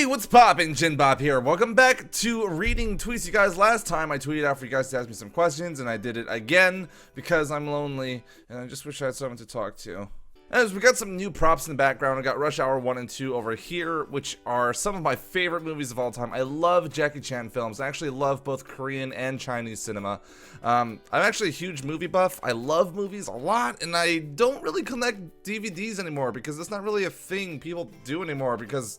Hey, what's poppin'? JinBop here. Welcome back to reading tweets. You guys, last time I tweeted out for you guys to ask me some questions, and I did it again because I'm lonely, and I just wish I had someone to talk to. As we got some new props in the background, I got Rush Hour 1 and 2 over here, which are some of my favorite movies of all time. I love Jackie Chan films. I actually love both Korean and Chinese cinema. I'm actually a huge movie buff. I love movies a lot, and I don't really collect DVDs anymore because it's not really a thing people do anymore because,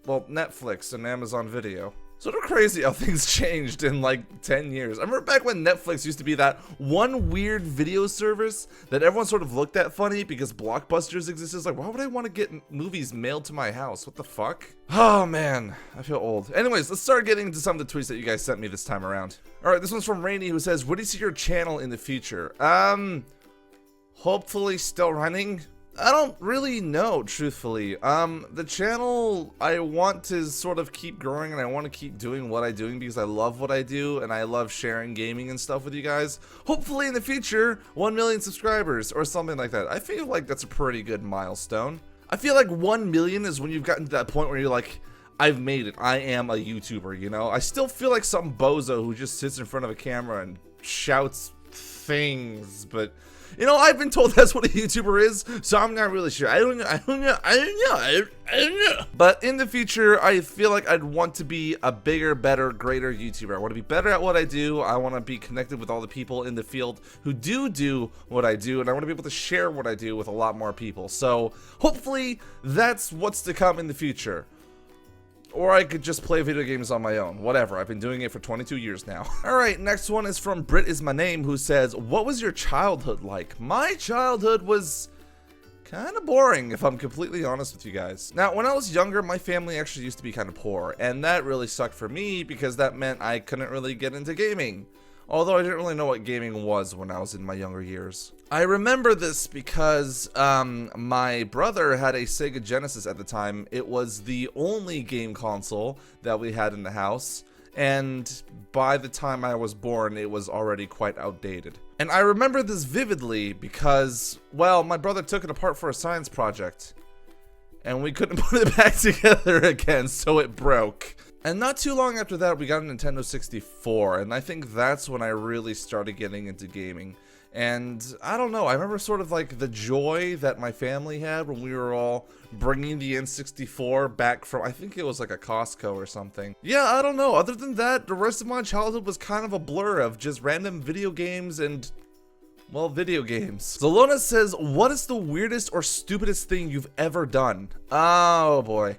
well, Netflix and Amazon Video. Sort of crazy how things changed in like 10 years. I remember back when Netflix used to be that one weird video service that everyone sort of looked at funny because Blockbusters existed. It's like, why would I want to get movies mailed to my house? What the fuck? Oh man, I feel old. Anyways, let's start getting into some of the tweets that you guys sent me this time around. Alright, this one's from Rainy who says, where do you see your channel in the future? Hopefully still running. I don't really know, truthfully. The channel, I want to sort of keep growing and I want to keep doing what I'm doing because I love what I do and I love sharing gaming and stuff with you guys. Hopefully in the future, 1 million subscribers or something like that. I feel like that's a pretty good milestone. I feel like 1 million is when you've gotten to that point where you're like, I've made it. I am a YouTuber, you know? I still feel like some bozo who just sits in front of a camera and shouts things, but you know, I've been told that's what a YouTuber is, so I'm not really sure. I don't know. But in the future, I feel like I'd want to be a bigger, better, greater YouTuber. I want to be better at what I do. I want to be connected with all the people in the field who do what I do, and I want to be able to share what I do with a lot more people. So hopefully that's what's to come in the future. Or I could just play video games on my own. Whatever, I've been doing it for 22 years now. Alright, next one is from Brit is my name, who says, what was your childhood like? My childhood was kind of boring, if I'm completely honest with you guys. Now, when I was younger, my family actually used to be kind of poor, and that really sucked for me because that meant I couldn't really get into gaming. Although I didn't really know what gaming was when I was in my younger years. I remember this because my brother had a Sega Genesis at the time. It was the only game console that we had in the house. And by the time I was born, it was already quite outdated. And I remember this vividly because, well, my brother took it apart for a science project. And we couldn't put it back together again, so it broke. And not too long after that, we got a Nintendo 64, and I think that's when I really started getting into gaming. And I don't know, I remember sort of like the joy that my family had when we were all bringing the N64 back from, I think it was like a Costco or something. Yeah, I don't know, other than that, the rest of my childhood was kind of a blur of just random video games and, well, video games. Zalona says, what is the weirdest or stupidest thing you've ever done? Oh boy.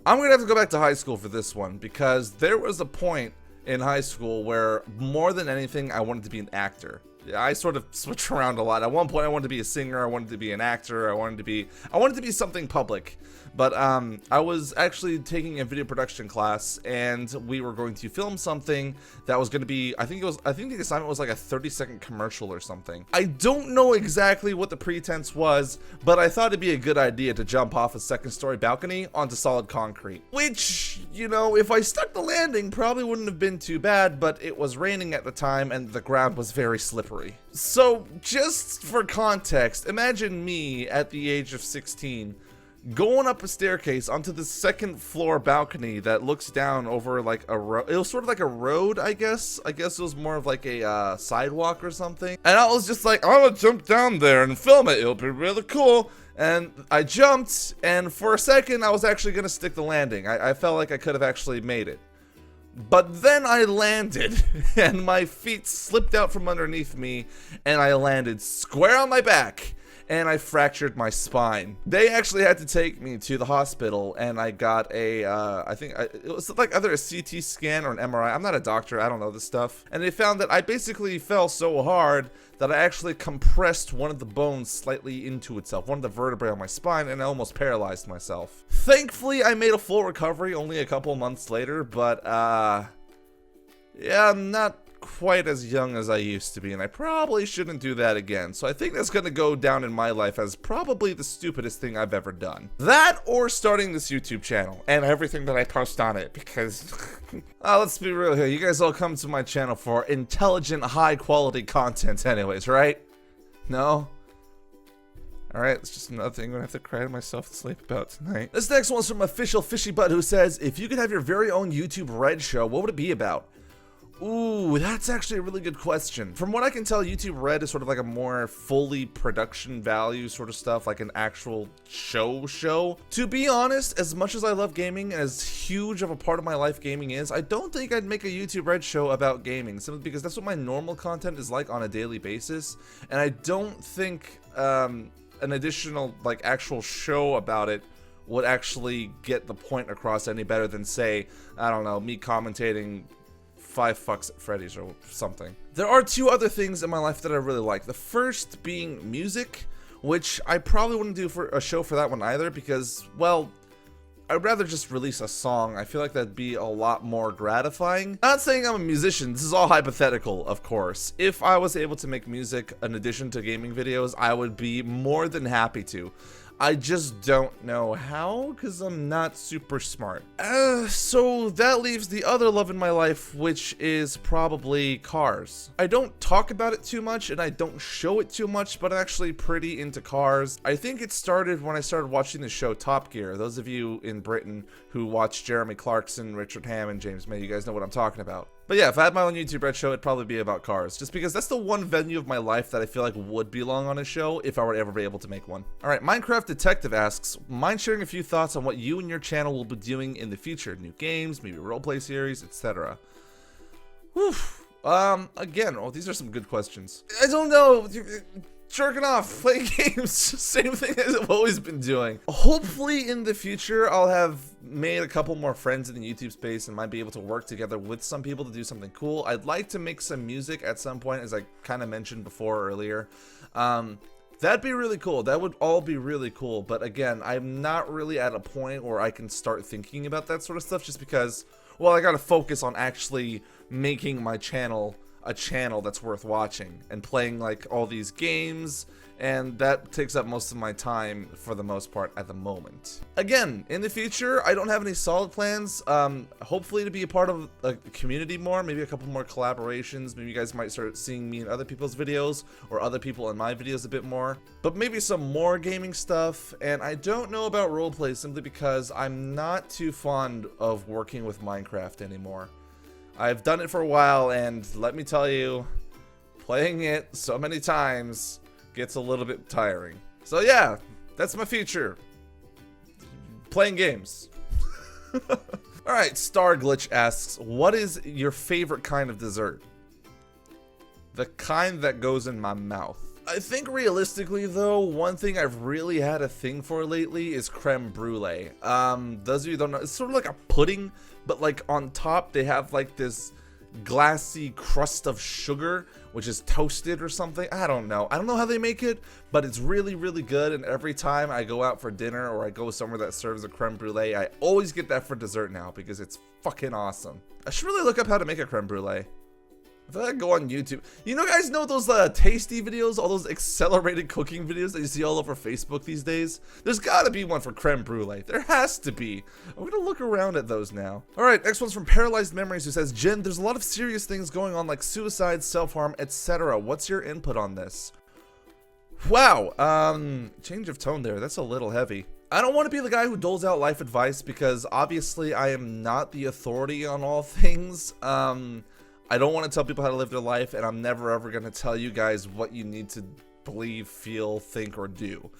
I'm gonna have to go back to high school for this one because there was a point in high school where more than anything I wanted to be an actor. I sort of switched around a lot. At one point I wanted to be a singer, I wanted to be an actor, I wanted to be something public. But I was actually taking a video production class and we were going to film something that was going to be, I think the assignment was like a 30-second commercial or something. I don't know exactly what the pretense was, but I thought it'd be a good idea to jump off a second-story balcony onto solid concrete. Which, you know, if I stuck the landing, probably wouldn't have been too bad, but it was raining at the time and the ground was very slippery. So, just for context, imagine me at the age of 16 going up a staircase onto the second floor balcony that looks down over like a road. It was sort of like a road, I guess. I guess it was more of like a sidewalk or something. And I was just like, I'm gonna jump down there and film it. It'll be really cool. And I jumped, and for a second, I was actually gonna stick the landing. I felt like I could have actually made it. But then I landed, and my feet slipped out from underneath me, and I landed square on my back. And I fractured my spine. They actually had to take me to the hospital, and I got a, it was like either a CT scan or an MRI. I'm not a doctor, I don't know this stuff. And they found that I basically fell so hard that I actually compressed one of the bones slightly into itself, one of the vertebrae on my spine, and I almost paralyzed myself. Thankfully, I made a full recovery only a couple months later, but, yeah, I'm not quite as young as I used to be, and I probably shouldn't do that again. So I think that's gonna go down in my life as probably the stupidest thing I've ever done. That or starting this YouTube channel and everything that I post on it, because let's be real here, you guys all come to my channel for intelligent, high quality content anyways, right? No? Alright, it's just another thing I'm gonna have to cry to myself to sleep about tonight. This next one's from Official Fishy Butt, who says, if you could have your very own YouTube Red show, what would it be about? Ooh, that's actually a really good question. From what I can tell, YouTube Red is sort of like a more fully production value sort of stuff, like an actual show. To be honest, as much as I love gaming and as huge of a part of my life gaming is, I don't think I'd make a YouTube Red show about gaming, simply because that's what my normal content is like on a daily basis, and I don't think an additional like actual show about it would actually get the point across any better than, say, I don't know, me commentating 5 Fucks at Freddy's or something. There are 2 other things in my life that I really like. The first being music, which I probably wouldn't do for a show for that one either, because, well, I'd rather just release a song. I feel like that'd be a lot more gratifying. Not saying I'm a musician, this is all hypothetical, of course. If I was able to make music in addition to gaming videos, I would be more than happy to. I just don't know how, because I'm not super smart. So that leaves the other love in my life, which is probably cars. I don't talk about it too much, and I don't show it too much, but I'm actually pretty into cars. I think it started when I started watching the show Top Gear. Those of you in Britain who watch Jeremy Clarkson, Richard Hammond, James May, you guys know what I'm talking about. But yeah, if I had my own YouTube Red show, it'd probably be about cars, just because that's the one venue of my life that I feel like would belong on a show if I were to ever be able to make one. Alright, Minecraft Detective asks, mind sharing a few thoughts on what you and your channel will be doing in the future? New games, maybe roleplay series, etc. Again, these are some good questions. I don't know. Jerking off, playing games, same thing as I've always been doing. Hopefully in the future I'll have made a couple more friends in the YouTube space and might be able to work together with some people to do something cool. I'd like to make some music at some point, as I kind of mentioned before earlier. That'd be really cool. That would all be really cool. But again, I'm not really at a point where I can start thinking about that sort of stuff, just because, well, I gotta focus on actually making my channel a channel that's worth watching and playing like all these games, and that takes up most of my time for the most part at the moment. Again, in the future, I don't have any solid plans. Hopefully to be a part of a community more, maybe a couple more collaborations. Maybe you guys might start seeing me in other people's videos or other people in my videos a bit more, but maybe some more gaming stuff. And I don't know about roleplay simply because I'm not too fond of working with Minecraft anymore. I've done it for a while, and let me tell you, playing it so many times gets a little bit tiring. So yeah, that's my future. Playing games. Alright, Star Glitch asks, what is your favorite kind of dessert? The kind that goes in my mouth. I think realistically though, one thing I've really had a thing for lately is creme brulee. Those of you who don't know, it's sort of like a pudding, but like on top they have like this glassy crust of sugar, which is toasted or something. I don't know how they make it, but it's really, really good. And every time I go out for dinner or I go somewhere that serves a creme brulee, I always get that for dessert now because it's fucking awesome. I should really look up how to make a creme brulee. I feel like I go on YouTube. You know, guys know those tasty videos, all those accelerated cooking videos that you see all over Facebook these days? There's gotta be one for creme brulee. There has to be. I'm gonna look around at those now. Alright, next one's from Paralyzed Memories, who says, Jin, there's a lot of serious things going on like suicide, self-harm, etc. What's your input on this? Wow, change of tone there. That's a little heavy. I don't want to be the guy who doles out life advice because obviously I am not the authority on all things. I don't want to tell people how to live their life, and I'm never ever going to tell you guys what you need to believe, feel, think, or do.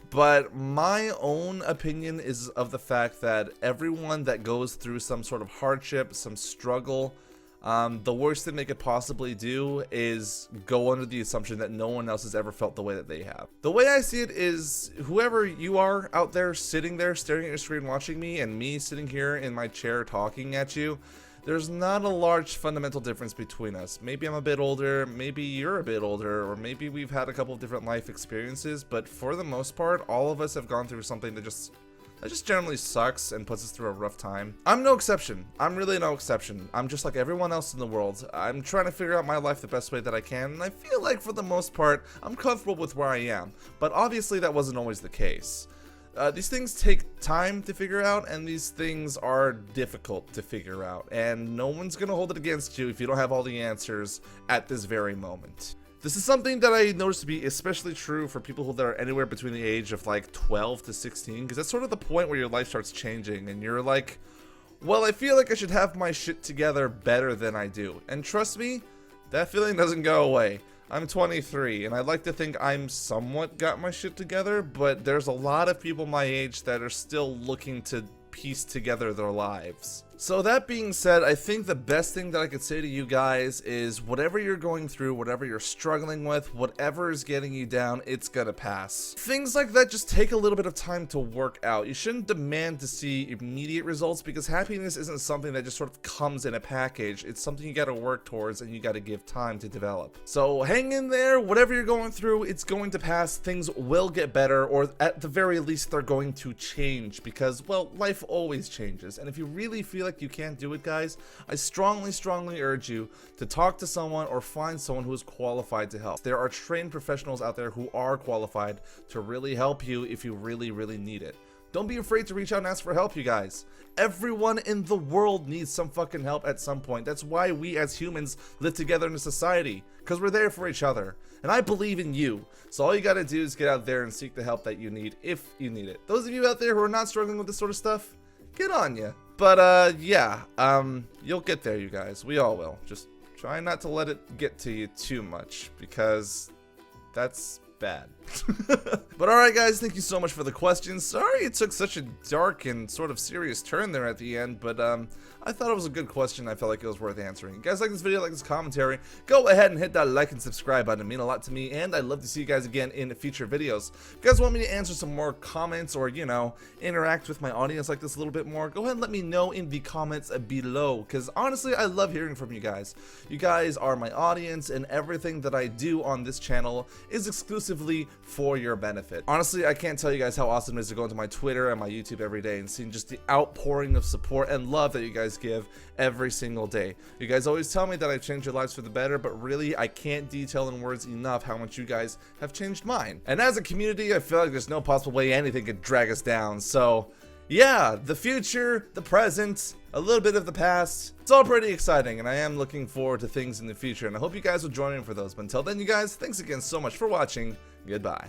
But my own opinion is of the fact that everyone that goes through some sort of hardship, some struggle, the worst thing they could possibly do is go under the assumption that no one else has ever felt the way that they have. The way I see it is, whoever you are out there sitting there staring at your screen watching me, and me sitting here in my chair talking at you, there's not a large fundamental difference between us. Maybe I'm a bit older, maybe you're a bit older, or maybe we've had a couple of different life experiences, but for the most part, all of us have gone through something that just generally sucks and puts us through a rough time. I'm no exception. I'm really no exception. I'm just like everyone else in the world. I'm trying to figure out my life the best way that I can, and I feel like for the most part, I'm comfortable with where I am. But obviously that wasn't always the case. These things take time to figure out, and these things are difficult to figure out, and no one's gonna hold it against you if you don't have all the answers at this very moment. This is something that I noticed to be especially true for people that are anywhere between the age of like 12 to 16, because that's sort of the point where your life starts changing and you're like, well, I feel like I should have my shit together better than I do. And trust me, that feeling doesn't go away. I'm 23, and I'd like to think I'm somewhat got my shit together, but there's a lot of people my age that are still looking to piece together their lives. So that being said, I think the best thing that I could say to you guys is whatever you're going through, whatever you're struggling with, whatever is getting you down, it's gonna pass. Things like that just take a little bit of time to work out. You shouldn't demand to see immediate results, because happiness isn't something that just sort of comes in a package. It's something you gotta work towards and you gotta give time to develop. So hang in there, whatever you're going through, it's going to pass. Things will get better, or at the very least they're going to change, because, well, life always changes. And if you really feel like you can't do it, guys, I strongly urge you to talk to someone or find someone who is qualified to help. There are trained professionals out there who are qualified to really help you if you really need it. Don't be afraid to reach out and ask for help, you guys. Everyone in the world needs some fucking help at some point. That's why we as humans live together in a society, because we're there for each other. And I believe in you. So all you gotta do is get out there and seek the help that you need, if you need it. Those of you out there who are not struggling with this sort of stuff, get on ya. But yeah, you'll get there, you guys. We all will. Just try not to let it get to you too much, because that's bad. But alright guys, thank you so much for the questions. Sorry it took such a dark and sort of serious turn there at the end, but I thought it was a good question. I felt like it was worth answering. If you guys like this video, like this commentary, go ahead and hit that like and subscribe button. It means a lot to me, and I'd love to see you guys again in future videos. If you guys want me to answer some more comments or, you know, interact with my audience like this a little bit more, go ahead and let me know in the comments below, because honestly, I love hearing from you guys. You guys are my audience, and everything that I do on this channel is exclusively for your benefit. Honestly, I can't tell you guys how awesome it is to go into my Twitter and my YouTube every day and seeing just the outpouring of support and love that you guys give every single day. You guys always tell me that I've changed your lives for the better, but really, I can't detail in words enough how much you guys have changed mine. And as a community, I feel like there's no possible way anything could drag us down. So yeah, the future, the present, a little bit of the past, it's all pretty exciting, and I am looking forward to things in the future, and I hope you guys will join me for those. But until then, you guys, thanks again so much for watching. Goodbye.